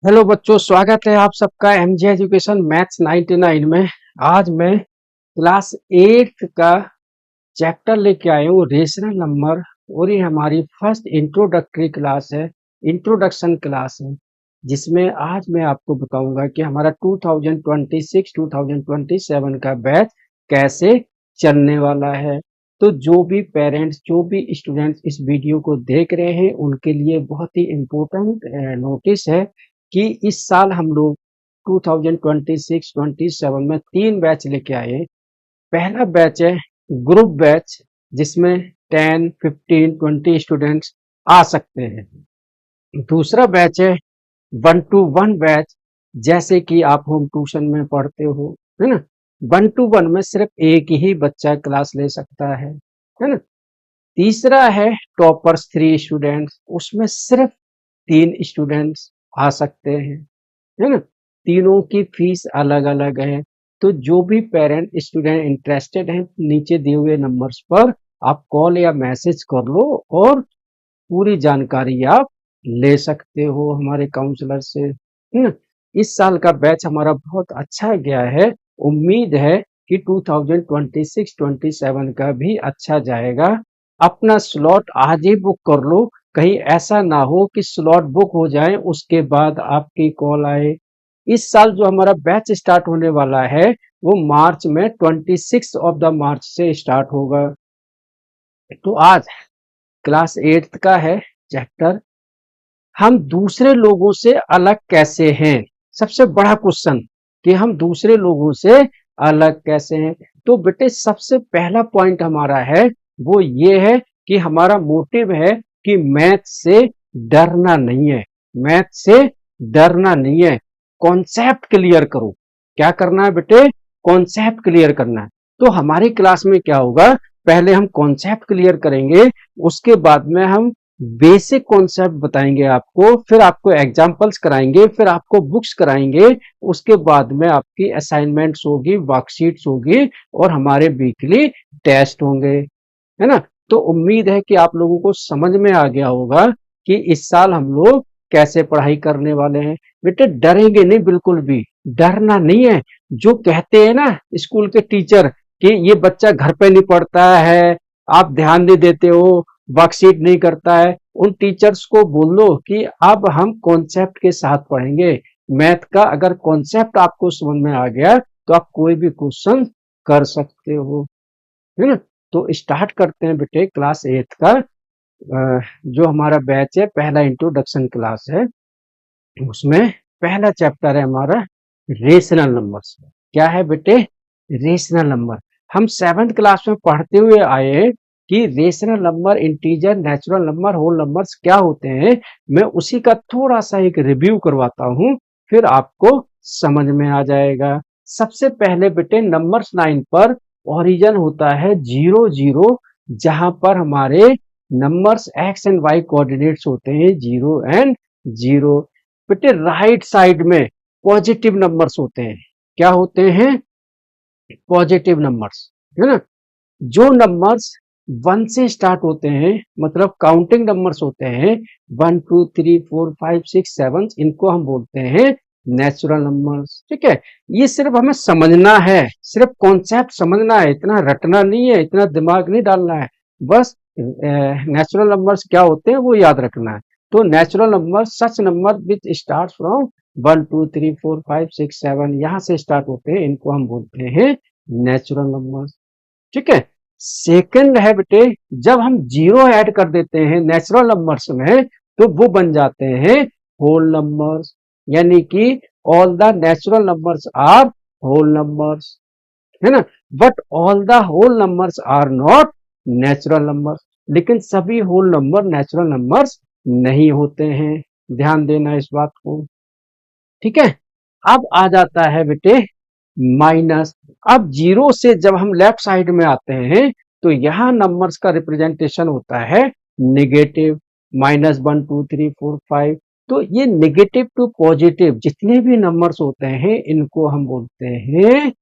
Hello बच्चों, स्वागत है आप सबका एमजे एजुकेशन मैथ्स 99 में। आज मैं क्लास 8 का चैप्टर लेके आया हूँ, रेशनल नंबर। और ये हमारी फर्स्ट इंट्रोडक्टरी क्लास है, इंट्रोडक्शन क्लास है, जिसमें आज मैं आपको बताऊंगा कि हमारा 2026-2027 का बैच कैसे चलने वाला है। तो जो भी पेरेंट्स, जो भी स्टूडेंट्स इस वीडियो को देख रहे हैं, उनके लिए बहुत ही इम्पोर्टेंट नोटिस है कि इस साल हम लोग 2026-27 में 3 बैच लेके आए। पहला बैच है ग्रुप बैच, जिसमें 10, 15, 20 स्टूडेंट्स आ सकते हैं। दूसरा बैच है 1-to-1 बैच, जैसे कि आप होम ट्यूशन में पढ़ते हो, है ना। 1-to-1 में सिर्फ एक ही बच्चा क्लास ले सकता है ना। तीसरा है टॉपर्स 3 स्टूडेंट्स, उसमें सिर्फ 3 स्टूडेंट्स आ सकते हैं, है ना। तीनों की फीस अलग अलग है। तो जो भी पेरेंट स्टूडेंट इंटरेस्टेड हैं, नीचे दिए हुए नंबर्स पर आप कॉल या मैसेज कर लो और पूरी जानकारी आप ले सकते हो हमारे काउंसलर से, है ना। इस साल का बैच हमारा बहुत अच्छा गया है। उम्मीद है कि 2026-27 का भी अच्छा जाएगा। अपना स्लॉट आज ही बुक कर लो, कहीं ऐसा ना हो कि स्लॉट बुक हो जाए उसके बाद आपकी कॉल आए। इस साल जो हमारा बैच स्टार्ट होने वाला है वो मार्च में 26 ऑफ द मार्च से स्टार्ट होगा। तो आज क्लास 8 का है चैप्टर, हम दूसरे लोगों से अलग कैसे हैं। सबसे बड़ा क्वेश्चन कि हम दूसरे लोगों से अलग कैसे हैं। तो बेटे सबसे पहला पॉइंट हमारा है वो ये है कि हमारा मोटिव है कि मैथ से डरना नहीं है। मैथ से डरना नहीं है, कॉन्सेप्ट क्लियर करो। क्या करना है बेटे? कॉन्सेप्ट क्लियर करना है। तो हमारी क्लास में क्या होगा, पहले हम कॉन्सेप्ट क्लियर करेंगे, उसके बाद में हम बेसिक कॉन्सेप्ट बताएंगे आपको, फिर आपको एग्जांपल्स कराएंगे, फिर आपको बुक्स कराएंगे, उसके बाद में आपकी असाइनमेंट्स होगी, वर्कशीट्स होगी और हमारे वीकली टेस्ट होंगे, है ना। तो उम्मीद है कि आप लोगों को समझ में आ गया होगा कि इस साल हम लोग कैसे पढ़ाई करने वाले हैं। बेटे डरेंगे नहीं, बिल्कुल भी डरना नहीं है। जो कहते हैं ना स्कूल के टीचर कि ये बच्चा घर पे नहीं पढ़ता है, आप ध्यान नहीं देते हो, वर्कशीट नहीं करता है, उन टीचर्स को बोल दो कि अब हम कॉन्सेप्ट के साथ पढ़ेंगे मैथ का। अगर कॉन्सेप्ट आपको समझ में आ गया तो आप कोई भी क्वेश्चन कर सकते हो, है ना। तो स्टार्ट करते हैं बेटे क्लास 8 का। जो हमारा बैच है, पहला इंट्रोडक्शन क्लास है, उसमें पहला चैप्टर है हमारा रेशनल नंबर्स। क्या है बेटे? Rational number. हम 7th क्लास में पढ़ते हुए आए हैं कि rational number, integer, natural number, whole numbers क्या होते हैं। मैं उसी का थोड़ा सा एक रिव्यू करवाता हूँ, फिर आपको समझ में आ जाएगा। सबसे पहले बेटे नंबर्स 9 पर ओरिजिन होता है 0 0, जहां पर हमारे numbers x and y coordinates होते हैं 0 एंड 0। बेटे राइट साइड में पॉजिटिव नंबर्स होते हैं। क्या होते हैं? पॉजिटिव नंबर्स, है ना। जो नंबर्स 1 से स्टार्ट होते हैं, मतलब काउंटिंग नंबर्स होते हैं, 1 2 3 4 5 6 7, इनको हम बोलते हैं नेचुरल नंबर्स। ठीक है, ये सिर्फ हमें समझना है, सिर्फ कॉन्सेप्ट समझना है, इतना रटना नहीं है, इतना दिमाग नहीं डालना है। बस नेचुरल नंबर्स क्या होते हैं वो याद रखना है। तो natural number such number which start from 1 2 3 4 5 6 7, यहाँ से स्टार्ट होते हैं, इनको हम बोलते हैं नेचुरल नंबर्स। ठीक है। सेकंड है बेटे, जब हम जीरो ऐड कर देते हैं नेचुरल नंबर्स में तो वो बन जाते हैं होल नंबर्स, यानी कि all the natural numbers are whole numbers, है ना। But all the whole numbers are not natural numbers. लेकिन सभी होल नंबर नेचुरल नंबर्स नहीं होते हैं, ध्यान देना इस बात को। ठीक है। अब आ जाता है बेटे माइनस। अब जीरो से जब हम लेफ्ट साइड में आते हैं तो यहां नंबर्स का रिप्रेजेंटेशन होता है निगेटिव, -1 2 3 4 5। तो ये निगेटिव टू पॉजिटिव जितने भी नंबर्स होते हैं इनको हम बोलते हैं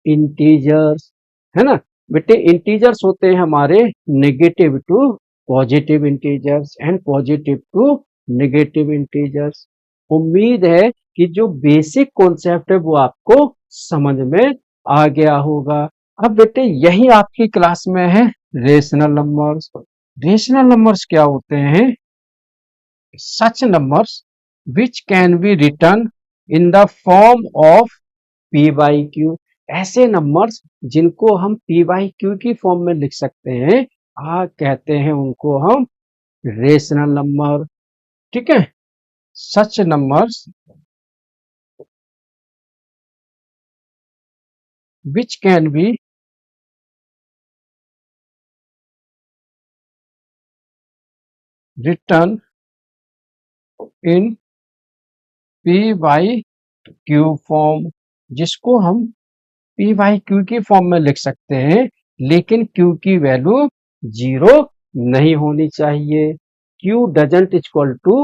इंटीजर्स, है ना। बेटे इंटीजर्स होते हैं हमारे negative to positive integers and positive to negative integers. उम्मीद है कि जो बेसिक कॉन्सेप्ट है वो आपको समझ में आ गया होगा। अब बेटे यही आपकी क्लास में है रेशनल नंबर्स। रेशनल नंबर्स क्या होते हैं? Such numbers which can be written in the form of p by q. ऐसे नंबर्स जिनको हम पी बाई क्यू की फॉर्म में लिख सकते हैं, कहते हैं उनको हम रेशनल नंबर। ठीक है, such numbers which can be written in p by q form, जिसको हम p by q की फॉर्म में लिख सकते हैं, लेकिन q की वैल्यू 0 नहीं होनी चाहिए। q doesn't equal to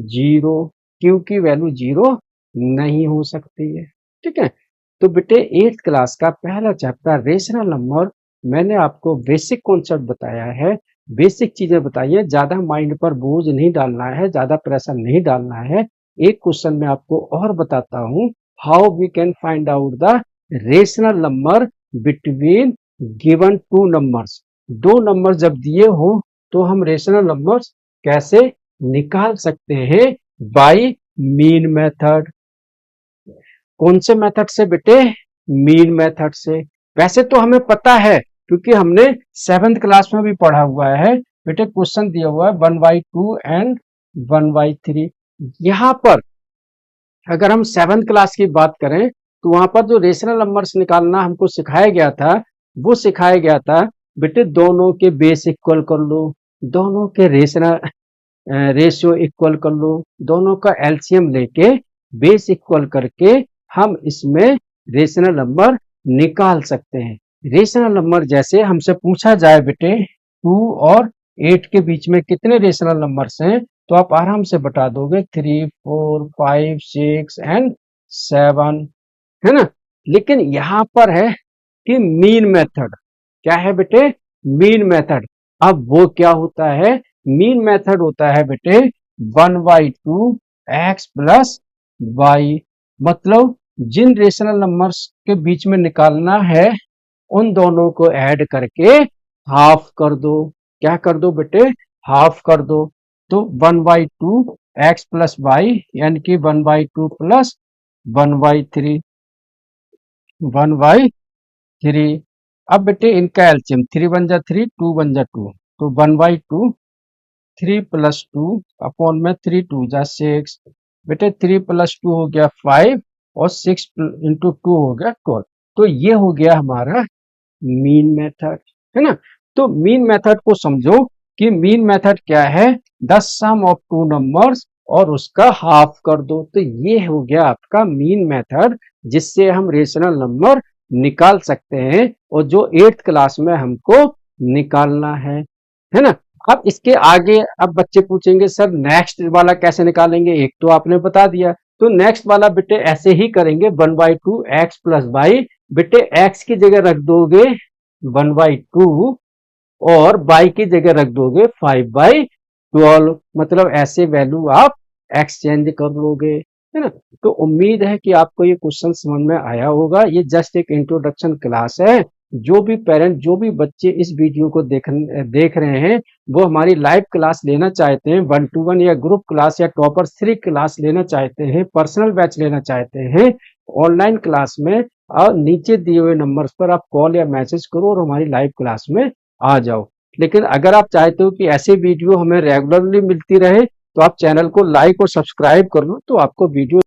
0, q की वैल्यू 0 नहीं हो सकती है। ठीक है, तो बेटे 8th क्लास का पहला चैप्टर रेशनल नंबर मैंने आपको बेसिक कॉन्सेप्ट बताया है, बेसिक चीजें बताई है। ज्यादा माइंड पर बोझ नहीं डालना है, ज्यादा प्रेशर नहीं डालना है। एक क्वेश्चन मैं आपको और बताता हूँ, how we can find out the rational number between given two numbers. दो नंबर जब दिए हो तो हम रेशनल नंबर्स कैसे निकाल सकते हैं? By mean method. कौन से मेथड से बेटे? मीन मेथड से। वैसे तो हमें पता है क्योंकि हमने 7th क्लास में भी पढ़ा हुआ है बेटे, क्वेश्चन दिया हुआ है 1/2 एंड 1/3। यहाँ पर अगर हम 7th क्लास की बात करें तो वहां पर जो रेशनल नंबर्स निकालना हमको सिखाया गया था, वो सिखाया गया था बेटे दोनों के बेस इक्वल कर लो, दोनों के रेशनल रेशियो इक्वल कर लो, दोनों का एलसीएम लेके बेस इक्वल करके हम इसमें रेशनल नंबर निकाल सकते हैं। रेशनल नंबर जैसे हमसे पूछा जाए बेटे 2 और 8 के बीच में कितने रेशनल नंबर्स हैं, तो आप आराम से बता दोगे 3, 4, 5, 6 एंड 7, है ना। लेकिन यहाँ पर है कि मीन मेथड। क्या है बेटे? Mean method. अब वो क्या होता है? मीन मेथड होता है बेटे 1/2 एक्स प्लस वाई। मतलब जिन रेशनल नंबर्स के बीच में निकालना है उन दोनों को ऐड करके हाफ कर दो। क्या कर दो बेटे? हाफ कर दो। तो 1/2 एक्स प्लस वाई यानी कि 1/2 प्लस 1/3, 1/3। अब बेटे इनका एलसीएम 3 बन जा 3, 2 बन जा 2, तो 1/2 3 प्लस 2 अपॉन में 3 2 जा 6। बेटे 3 प्लस 2 हो गया 5 और 6 इंटू 2 हो गया 12। तो ये हो गया हमारा मीन मेथड, है ना। तो मीन मेथड को समझो कि मीन मेथड क्या है? The sum of two numbers और उसका हाफ कर दो। तो ये हो गया आपका मीन मेथड, जिससे हम रेशनल नंबर निकाल सकते हैं और जो 8th क्लास में हमको निकालना है ना। अब इसके आगे अब बच्चे पूछेंगे सर नेक्स्ट वाला कैसे निकालेंगे? एक तो आपने बता दिया, तो नेक्स्ट वाला बेटे ऐसे ही करेंगे 1/2 एक्स प्लस वाई। बेटे एक्स की जगह रख दोगे 1/2 और बाई की जगह रख दोगे 5/12। मतलब ऐसे वैल्यू आप एक्सचेंज कर लोगे, है ना। तो उम्मीद है कि आपको ये क्वेश्चन समझ में आया होगा। ये जस्ट एक इंट्रोडक्शन क्लास है। जो भी पेरेंट, जो भी बच्चे इस वीडियो को देख रहे हैं, वो हमारी लाइव क्लास लेना चाहते हैं 1-to-1 या ग्रुप क्लास या टॉपर 3 क्लास लेना चाहते हैं, पर्सनल बैच लेना चाहते हैं ऑनलाइन क्लास में, और नीचे दिए हुए नंबर्स पर आप कॉल या मैसेज करो और हमारी लाइव क्लास में आ जाओ। लेकिन अगर आप चाहते हो कि ऐसे वीडियो हमें रेगुलरली मिलती रहे, तो आप चैनल को लाइक और सब्सक्राइब कर लो, तो आपको वीडियो